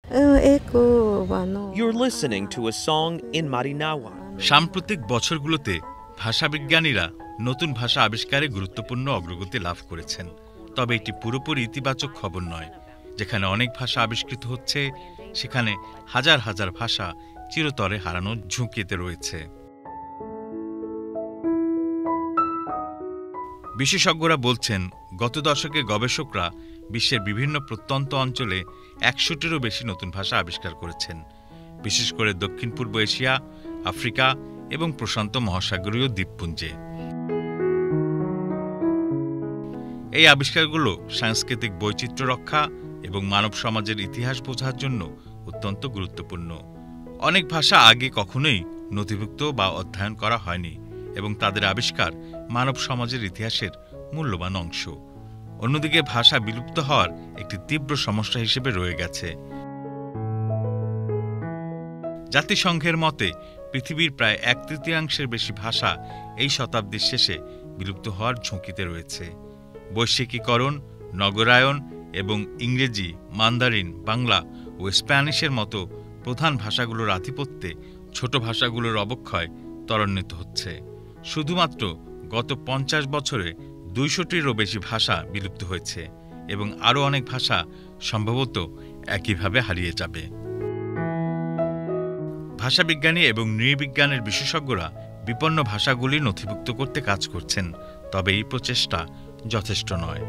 You're listening to a song in Marinawa. সাম্প্রতিক বছরগুলোতে ভাষাবিজ্ঞানীরা নতুন ভাষা আবিষ্কারে গুরুত্বপূর্ণ অগ্রগতি লাভ করেছেন। তবে এটি পুরোপুরি ইতিবাচক খবর নয়। যেখানে অনেক ভাষা আবিষ্কৃত হচ্ছে, সেখানে হাজার হাজার ভাষা চিরতরে হারানোর ঝুঁকিতে রয়েছে। বিশেষজ্ঞরা বলছেন, গত দশকে গবেষকরা বিশ্বের বিভিন্ন প্রত্যন্ত অঞ্চলে ১০০টিরও বেশি নতুন ভাষা আবিষ্কার করেছেন, বিশেষ করে দক্ষিণ পূর্ব এশিয়া, আফ্রিকা এবং প্রশান্ত মহাসাগরীয় দ্বীপপুঞ্জে। এই আবিষ্কারগুলো সাংস্কৃতিক বৈচিত্র্য রক্ষা এবং মানব সমাজের ইতিহাস বোঝার জন্য অত্যন্ত গুরুত্বপূর্ণ। অনেক ভাষা আগে কখনোই নথিভুক্ত বা অধ্যয়ন করা হয়নি এবং তাদের আবিষ্কার মানব সমাজের ইতিহাসের মূল্যবান অংশ। অন্যদিকে ভাষা বিলুপ্ত হওয়ার একটি তীব্র সমস্যা হিসেবে রয়ে গেছে। জাতিসংঘের মতে পৃথিবীর প্রায় ১/৩ বেশি ভাষা এই শতাব্দীর শেষে বিলুপ্ত হওয়ার ঝুঁকিতে রয়েছে। বৈশ্বিকীকরণ, নগরায়ন এবং ইংরেজি, মান্দারিন, বাংলা ও স্প্যানিশের মতো প্রধান ভাষাগুলোর আধিপত্যে ছোট ভাষাগুলোর অবক্ষয় ত্বরান্বিত হচ্ছে। শুধুমাত্র গত ৫০ বছরে ২০০টিরও বেশি ভাষা বিলুপ্ত হয়েছে এবং আরও অনেক ভাষা সম্ভবত একইভাবে হারিয়ে যাবে। ভাষাবিজ্ঞানী এবং নৃবিজ্ঞানের বিশেষজ্ঞরা বিপন্ন ভাষাগুলি নথিভুক্ত করতে কাজ করছেন, তবে এই প্রচেষ্টা যথেষ্ট নয়।